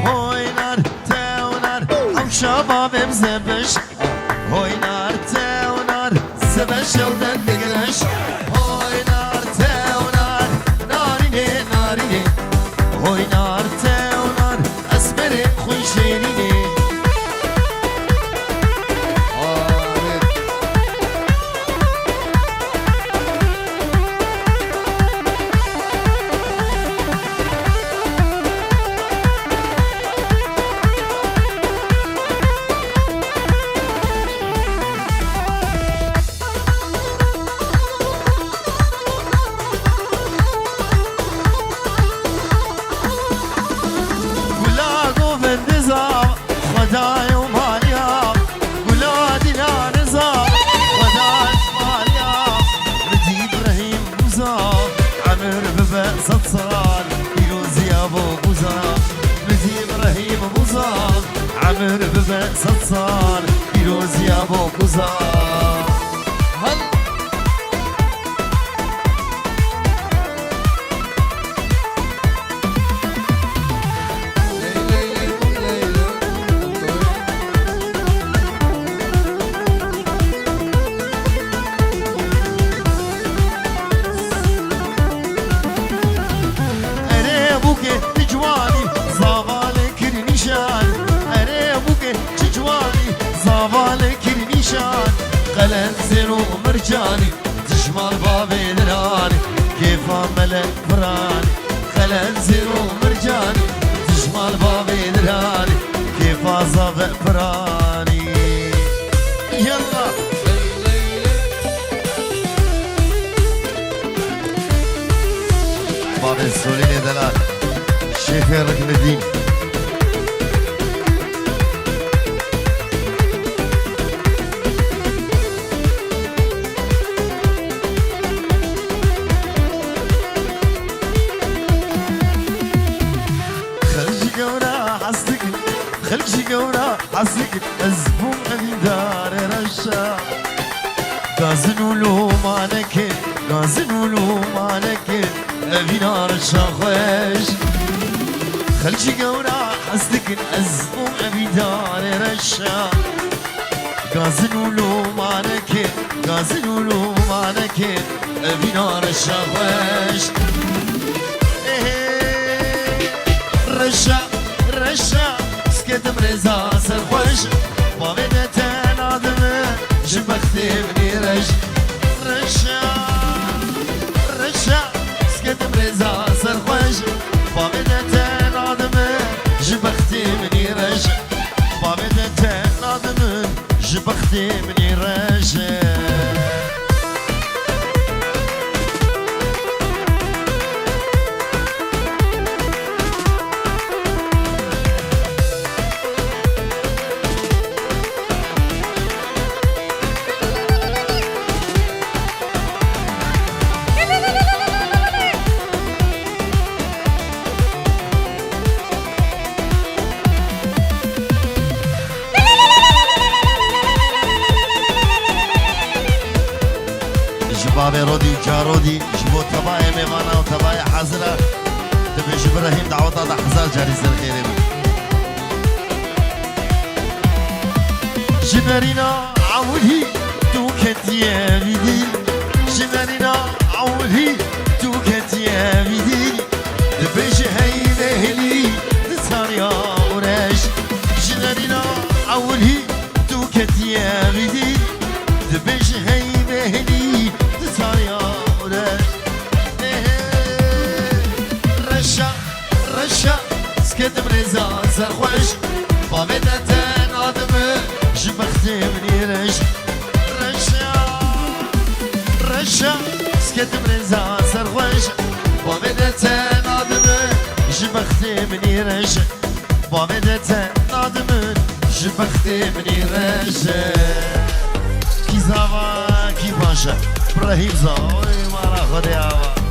هوی نار تونار هم شباب بزبش هوی نار تونار زبش ودن دگرش هوی نار تونار نارینه نارینه هوی نار تونار اسمر خوشینینه خدای و مالیا ولادی نارزا خدای مالیا ردی ابراهیم بوزا عمر ببه صد سال پیروزی ابو بوزا ردی ابراهیم بوزا عمر ببه صد سال پیروزی ابو بوزا قلن زيرو مرجاني تشمال بابي دراني كيف ملك فراني قلن زيرو مرجاني تشمال بابي دراني كيف صاب فراني يلا بابي السوليني دلال الشيخ ركن الدين حسيك أزبون أبيدار رشا غازنولو مالك غازنولو مالك أبينا رشا خوش خلشي قورا حسيك أزبون أبيدار رشا غازنولو مالك غازنولو مالك أبينا رشا خوش رشا رشا سكتم رزا سرخوش بابدتن آدمه جبختي بني رش رشا رشا سكتم رزا سرخوش بابدتن آدمه جبختي بني رش بابدتن آدمه جبختي بني رش بابي رودي جارودي جبو تبايا ميمانا وتبايا حزرة تبيش ابراهيم دعوتا دا حزار جاري الخير جنرينا عولي توكت يا بيدي جنرينا عولي توكت يا بيدي تبيش هاي ذهلي تسهر يا قريش جنرينا عولي توكت يا بيدي تبيش هاي ذهلي يا ولاد رشا رشا سكت برزا سرخوش بابدتن آدمه جبختي مني رش رشا رشا سكت برزا سرخوش بابدتن آدمه جبختي مني رش بابدتن آدمه جبختي مني رش کی زاوا کی باشا ابراهيم زاوي مارا خدي آوا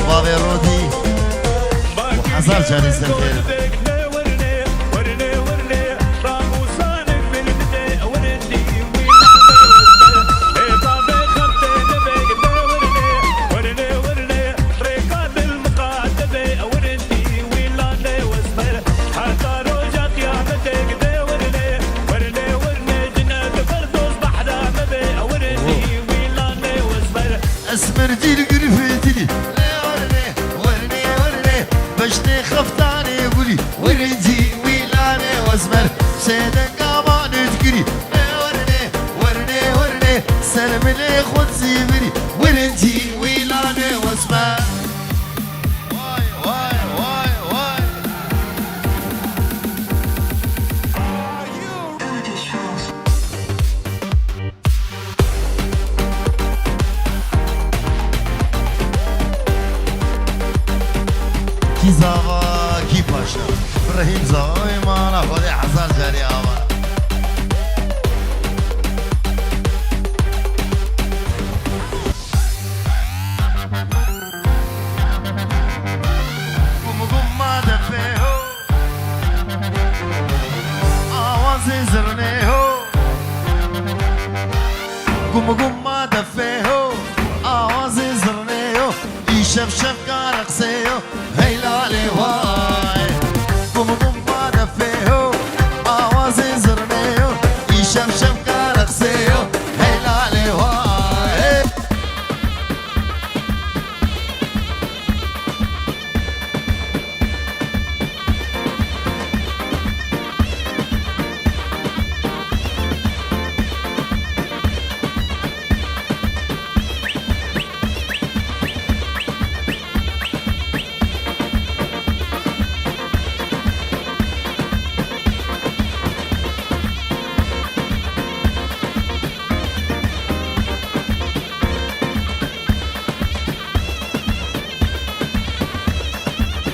بابي رودي وحصل جاني سلفين اسمر دير قرفتي ورني ورني ورني بشتي خفتاني قولي ورنتي ويلاني واسمر سيدك امان تقري ورني ورني ورني سلم لي خد سيبري ورنتي ويلاني واسمر واي واي واي واي کی زاوا کی پاشا ابراهیم زاوی مانا خودی حسن جاری آوا گم گم ما دفه هو آوازی زرنه هو گم گم ما دفه هو آوازی زرنه هو شف شف كارق سيو هيلالي واي قوم قوم ما دفيهو آوازي زرنيو يشف شف كارق سيو هيلالي واي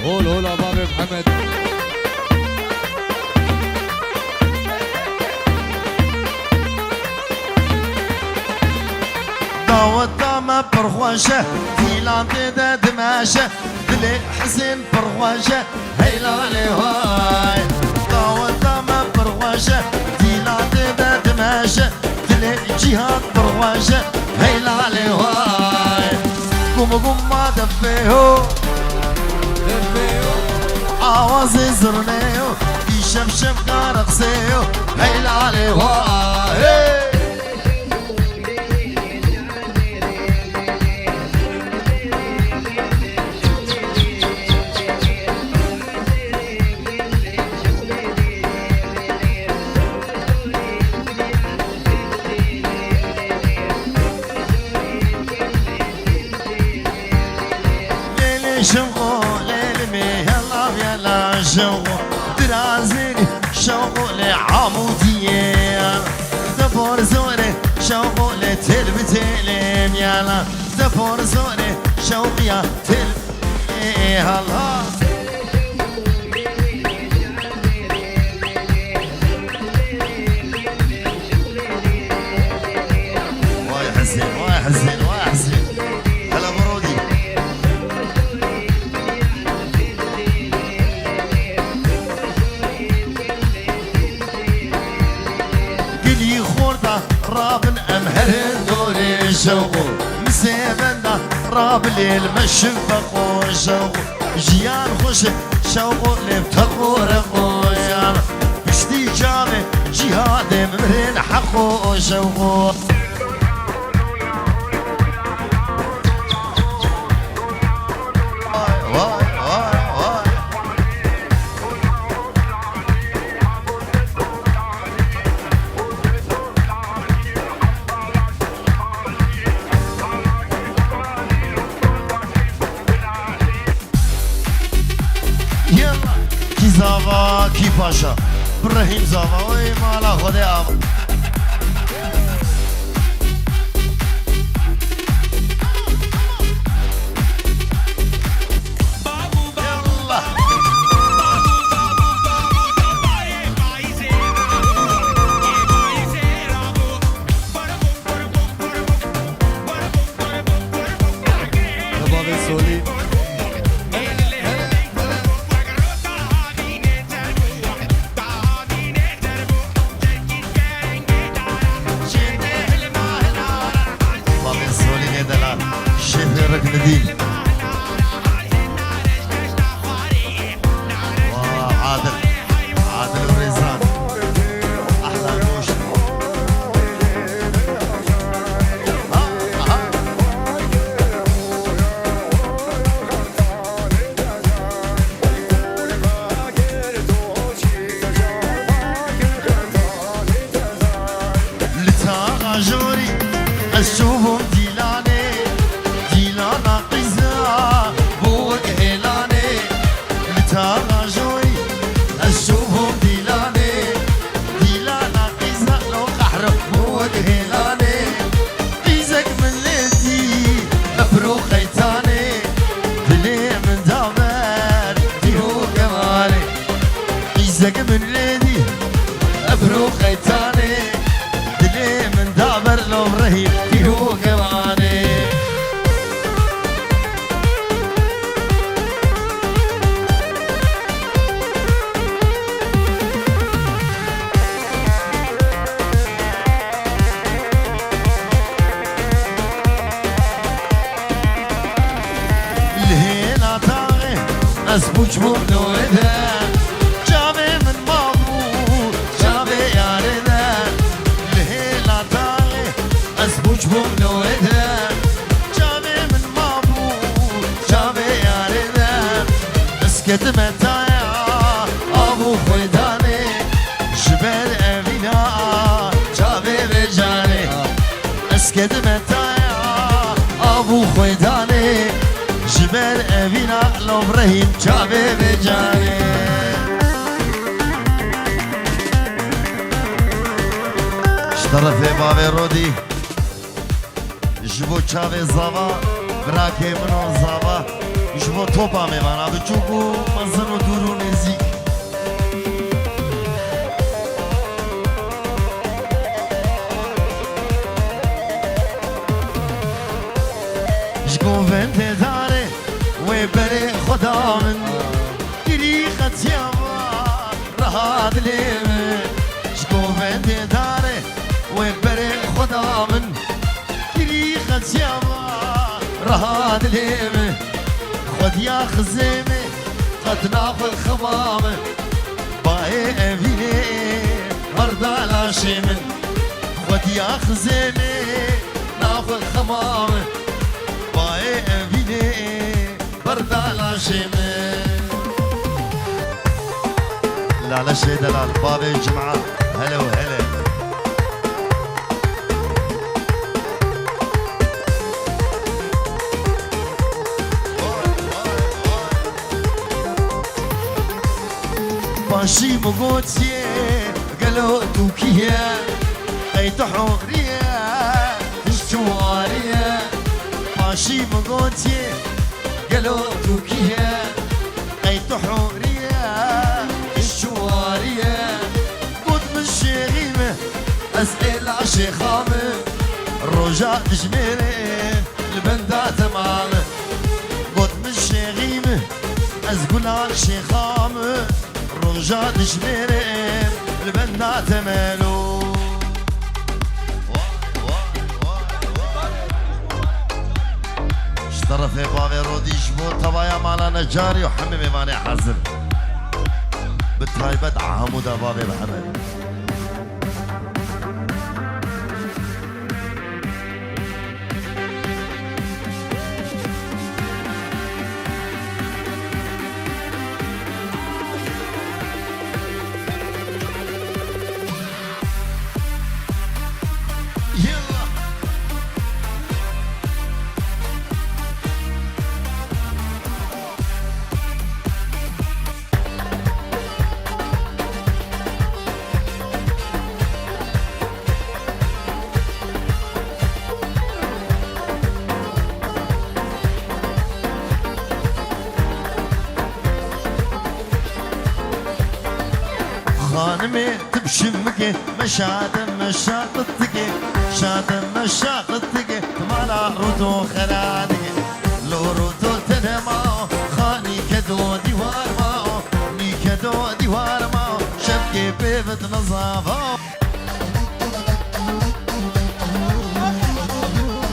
قول قول يا بابي محمد داوت داما برخواشة فيلان تدا دماشة دلي حسين برخواشة هيلالي واي داوت داما برخواشة فيلان تدا دماشة دلي جهاد برخواشة هيلالي واي قوم قوم ما دفيهو آوازي زرنيو يشمشم كارق سيو هيلالي واي ليلي شمغو ليلي مي يلا يلا شمغو درازيني شوقو لعمودية دبور زوري شوقو لتلبتيلم يلا دبور زوري شوقيا تلبتي هلا واي حسين واي حسين واي حسين هلا برودي قلي خورده رابن امهر دوري شوقو مسيبنا راب ليل مشفق وشوقو جيان خوش شوقو لفتقو رقويان بشتي جامي جهاد ممرين حقو شوقو واي واي واي يلا كي زافا كي باشا ابراهيم زافا وي مالا خدي اب يلا يا بابي سولي اسبوج مبنوده جابي من مابو جابي يارده الهيلة طاغي اسبوج مبنوده جابي من مابو جابي يارده اسكت متايا ابو خيداني جبل ابينا جابي بجاني اسكت متايا ابو خيداني جبل ابينا لو ابراهيم جابي بجاني اشترف بابي رودي جبو جابي زابا براكي منو زابا جبو توبا ميوانا بچوكو مزنو دورو نزيك جكون بنت داري وبري خدا من كري ختيابا رهاد ليمن جكون بنت داري وبري خدا من كري ختيابا رهاد ليمن خد يا خزيمي قد ناخذ خمامه باي ابيني مرضى لا شيمن خد يا خزيمي ناخذ خمامه باي ابيني مرضى لا شيمن لا لا شي دلال بابي الجمعه هلا وهلا باشي مقوتي قالوا توكيا قيت حوريا الشواريا باشي مقوتي قالوا توكيا قيت حوريا الشواريا قد من الشيخيمة اسئل عالشيخامة الرجاء تجميري البندا تمامة قد من الشيخيمة اسقل عالشيخامة رجاء تجميرين البنات مالو اشترف بابي رودي جبو طبايا مالا نجاري وحمي ماني حزن بترايبت عمودة بابي محمد خانمي تبشمكي مشادم مشاقتك شادم مشاقتك تمالا رودو خراني لو رودو تنماو خاني كدو ديوار ماو ني كدو ديوار ماو شبكي بيبت نظافاو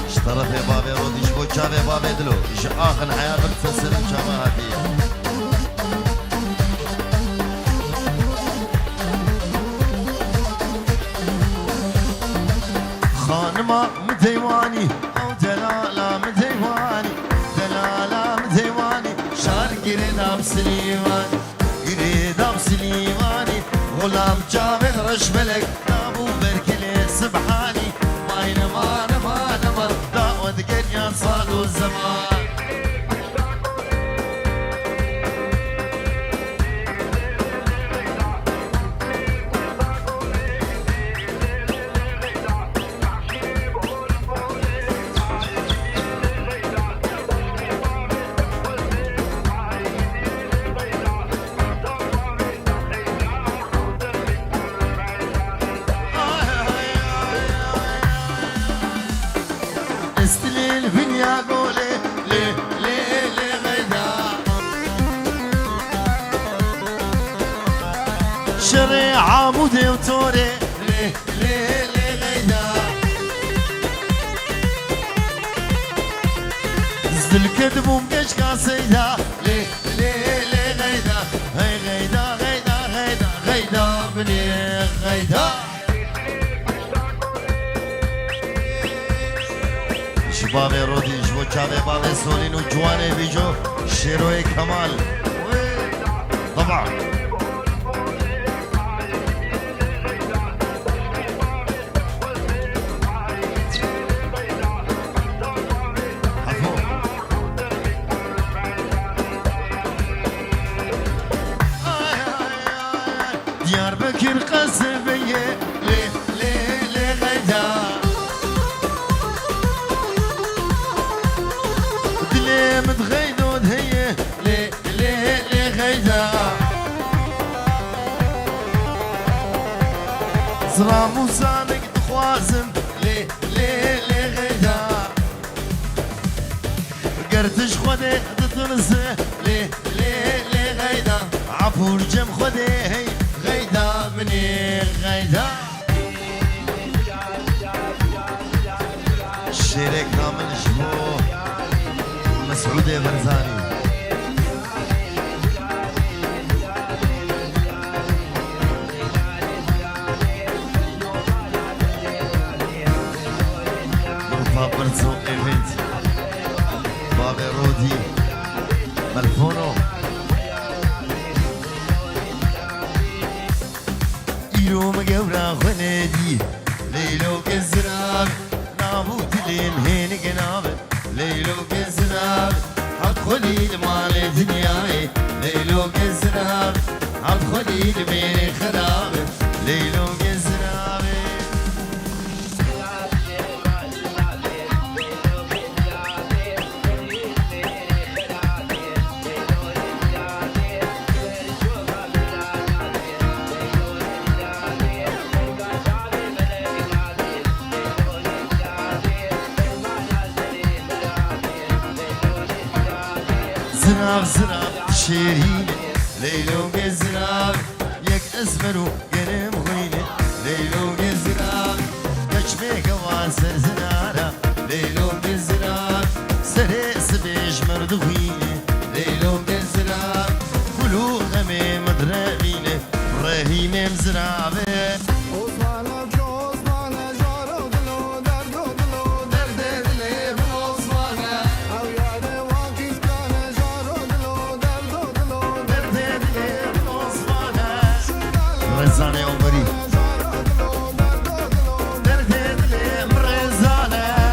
اشترف بابي رودي شبو جابي بابي دلو اخن حياة بتفسر جامعة هاتية خانمة مديواني أو دلالة مديواني دلالة مديواني شار قريدة بسليماني قريدة بسليماني غلام جابر رشملك أبو بركلي سبحاني ماين ما نمر دعوة قنيا صادوا الزمان استليل فينيا قولي ليه ليه ليه غيدا شري عمودي وتوري ليه ليه ليه غيدا زل كدب ومقش كاسيدا ليه ليه ليه شابه بابي سولين وجواني بيجو شيروي كمال طبعا ديار بكر قصبية ليه ليه ليه غيدا دلي متغيدو دهية ليه ليه ليه غيدا زرام وصادق تخوازم ليه ليه ليه غيدا قرتش خودي تترسه ليه ليه ليه غيدا عفور جم خودي هي غيدا مني غيدا الشريك كامل شبو مسعود برزاني غرفة برزو ايفنت بابي رودي ملفونو يوم قبرا خندي ليلو كزراب نابوت لين هين جناب ليلو كزراب حدخلي لمال دنياي ليلو كزراب حدخلي لبين خراب ليلو كزراب زراب زراب شيرين ليلو زراب يك اسمرو قرم غيني ليلو زراب كشميك واسر زنارا ليلو زراب سريس بيش مردويني ليلو زراب كلو غمي مدرميني رهيم زرابي رزانه عمری درد دلم رزانه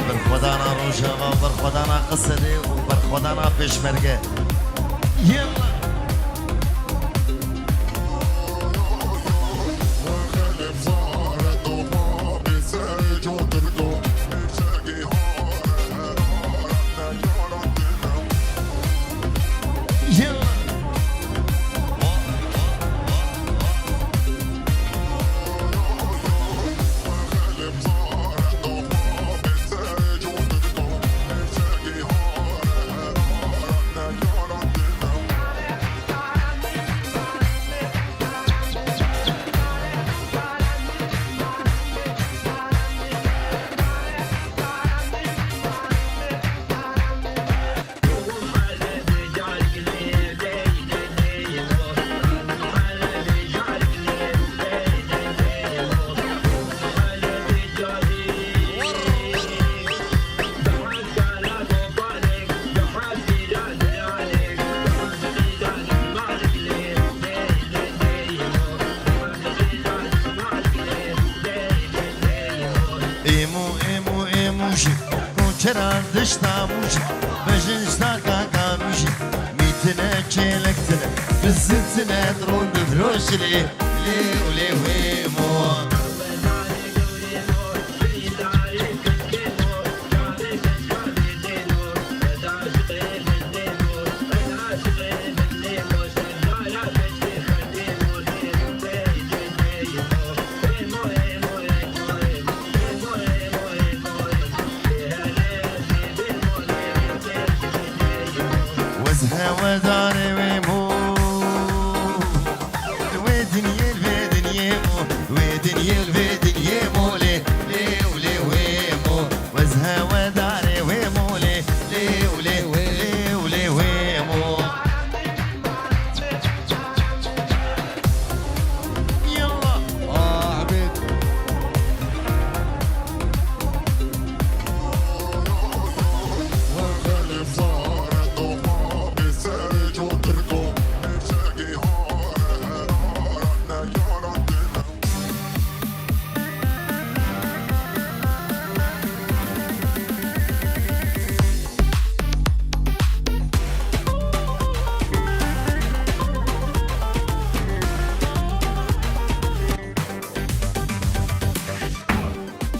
برخودانا روشا وبرخودانا قصدي وبرخودانا بشمرقة يلا چرا دشتا موشی بجنشتا کاکا موشی میتنه چلکتنه بزنتنه درون دفروش لی ولی ویمو ودنيا البدنيا مو ودنيا البدنيا مو لي لي ولي ويمو وزها وداري ويمو لي لي ولي لي ولي ويمو يلا عبيد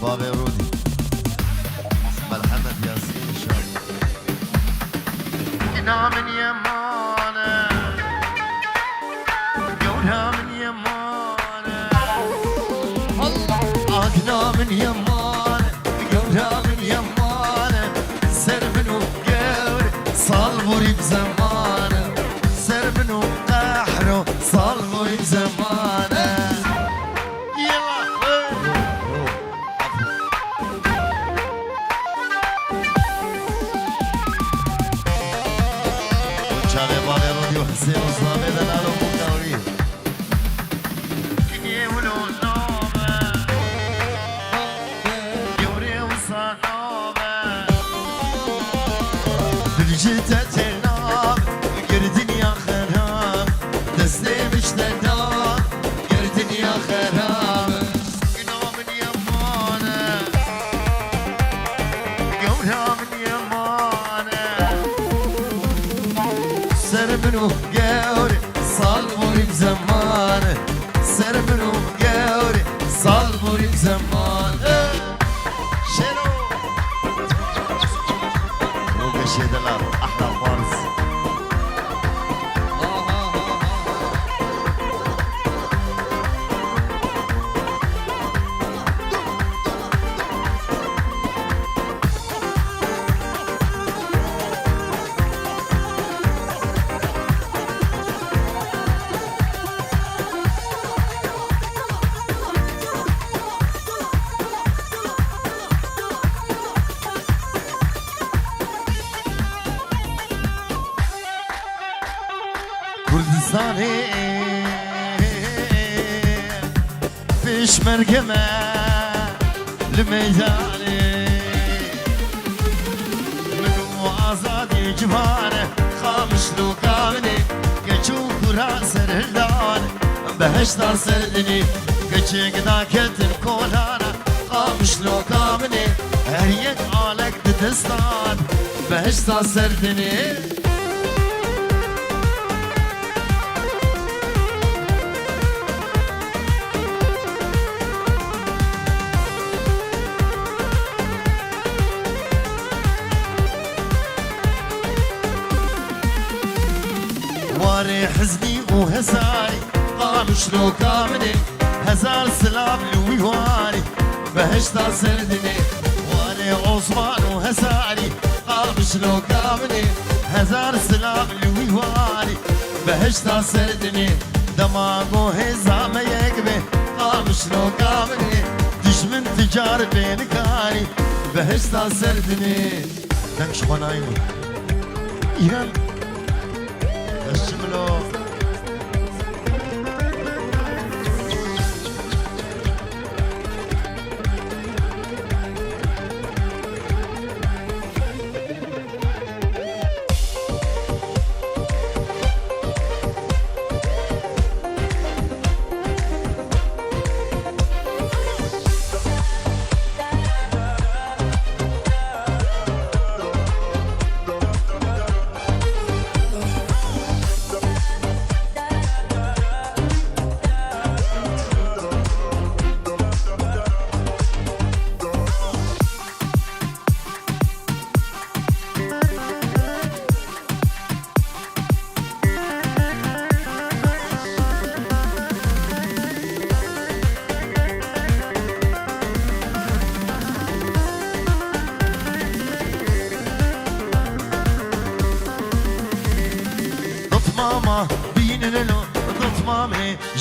بابا رودي محمد ياسين ان شاء الله انا من يمانه قولها من يمانه اقنا من يمانه قولها من يمانه سربن وقور صلبوري بزمانه سربن وقحرو صلبوري بزمانه حسين وصامي دلالو مكاورين كني ولو نومة يوري وصانومة دلجتها تنام قردن يا خرام دستي مش تنام قردن يا خرام قنا من يمانة قولها من يمانة سربن وقوري صالبوري بزمانه سربن وقوري صالبوري بزمانه شنو روبي شيدلار احلى فارس كردستاني فيش مرقمة لميداني منو آزادي جبانه خامش لو كامني كچو كرا سرهلان بهشتا سردني كچك داكتن كولانا خامش لو كامني هريك آلك ددستان بهشتا سردني واري حزني وهزاري قامش لو كامني هزار سلام لوي واري بهشتا سردني واري عثمان وهزاري قامش لو كامني هزار سلام لوي واري بهشتا سردني دماغو هزامة يكبه قامش لو كامني دشمن تجار بين كاري بهشتا سردني دنش خنايني إيران الشملو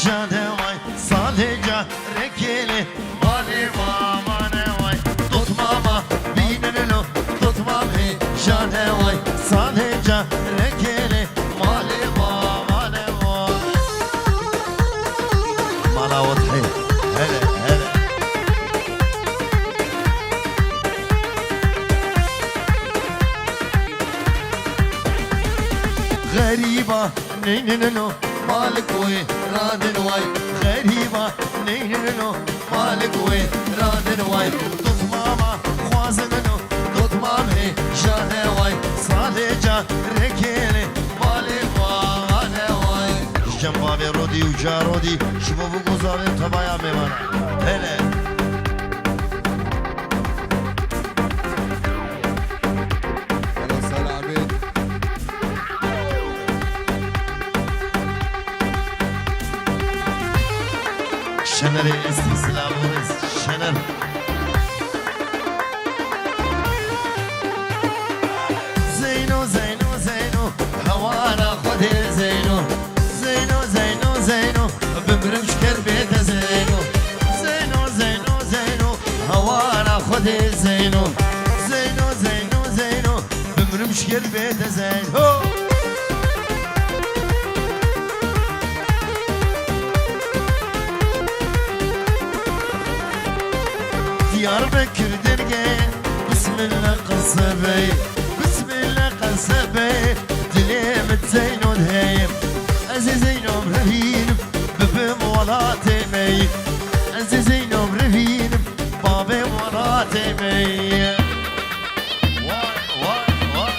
جانه وای صالجا رکیلی مالی مامانه وای دوت ماما بیننلو دوت مامی جانه وای صالجا رکیلی مالی مامانه وای مالا وضحي هلا هلا غريبة نيننو مالك وين رادن واي غريبة نيننو مالك وين رادن واي دوت ماما خوازننو دوت مامي جانه واي صالجا ركيلي مالي وانا واي جنبابي رودي وجارودي شبابو قوزاري تبايا ميمانا هلا هلا وسهلا عبيد. شنر الاستسلام شنر زينو زينو زينو هوانا خدي زينو زينو زينو زينو بمرمش كربيت زينو زينو زينو زينو هوانا خدي زينو زينو زينو زينو بمرمش كربيت زينو Diyarbakır derge Bismillah qasabey Bismillah qasabey Dilim Zeyno deyim Aziz Zeyno revinim Bibim wala temey Aziz Zeyno revinim Babim wala temey Vay vay vay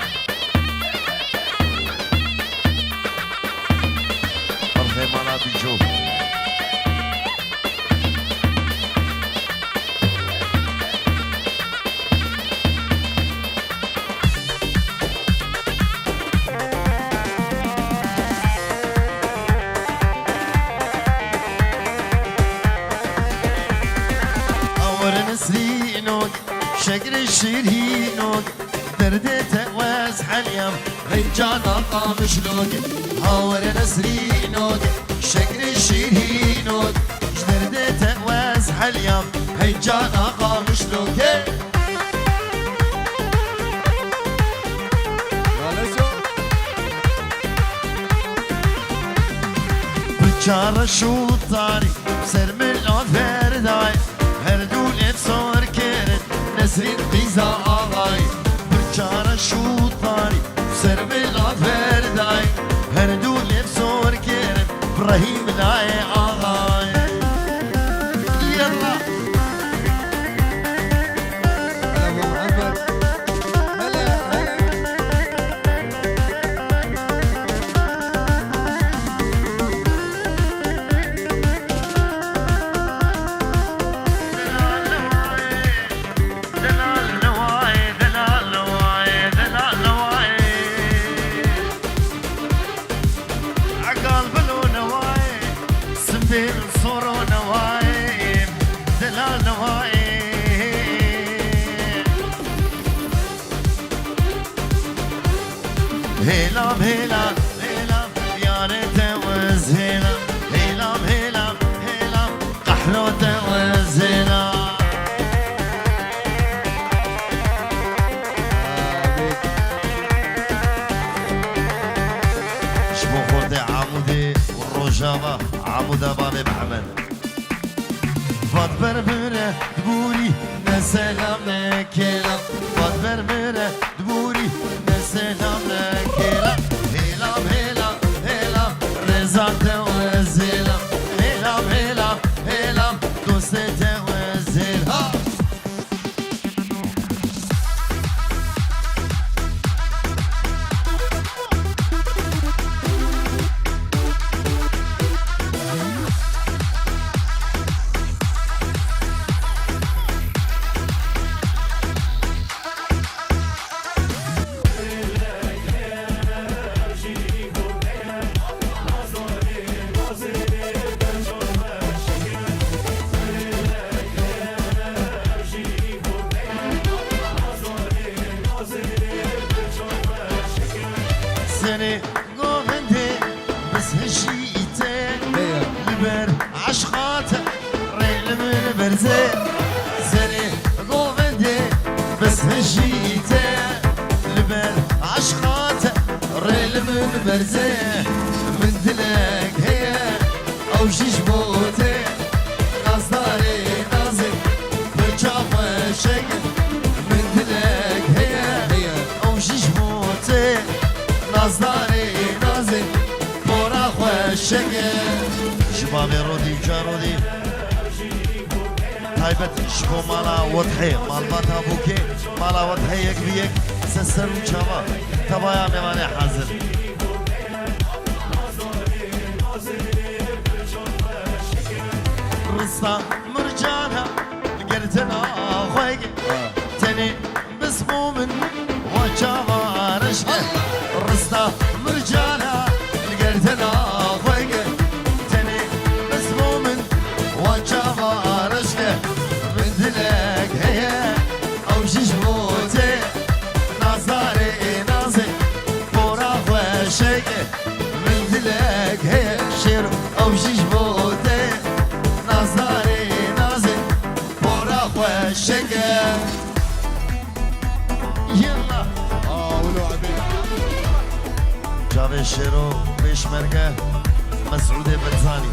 Arfe mana bijo نسرينود شجر الشيرينود دردته واز حليم هيجانا قامش لود هاور نسرينود شجر الشيرينود دردته واز حليم هيجانا قامش لود بچار شو طاري سر من الأفرداي هر دولت صور کرد نسرین قیزا آغای برچار شو طاری سر بلا فردای هر دولت صور کرد ابراهیم لای آغای یلا هلا ابو محمد. هلا هلا. هيلام هيلام هيلام يا توز هيلام هيلام هيلام هيلام قحلو توز هيلام شبو خورد عمودي والرجابة عمودة بابي محمد فات بربرة دبوري نسلام نكيلام فات بربرة دبوري نسلام نكيلام هيلام هيلام هيلام رزاق توز هيلام هيلام هيلام هيلام دوست توز هيلام عشقاته ريل من برزي زري قوفندي بس هجيته لبل عشقاته ريل من برزي من دلك هي او جيش موتي نصداري نازل بجافة شكل من دلك هي او جيش موتي نصداري نازل بورا خوشكل شبابي رودي جارودي هايبت شبو مالا وضحي مال باتا بوكي مالا وضحي يكبيك سسر وشابا تبايا ميواني حاضر رصا مرجانها قرتنا خويق تاني بسمو من وشابا رشقه رصا مرجانها قرتنا خويق تاني بسمو من وشابا رشقه من دلك هي او شش موتي نظاري نازي بورا خوشيقه من دلك هي شير او شش موتي نظاري نازي بورا خوشيقه يلا ولو عبيد جاوي شيرو بيشمرقه مسعود بلزاني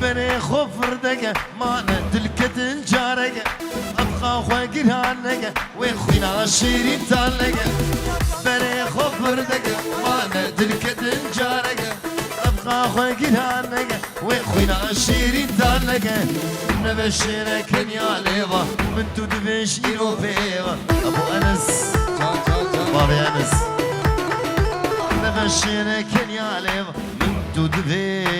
بني خفر دقة ما ندلك تنجارقة أبقى خوكر هانقة ويخوينا شيرين تانقة بني خفر دقة ما ندلك تنجارقة أبقى خوكر هانقة ويخوينا شيرين تانقة نبشرك يا ليبا من تدفش إيرو فيبا أبو أنس بابي أنس نبشرك يا ليبا من تدفش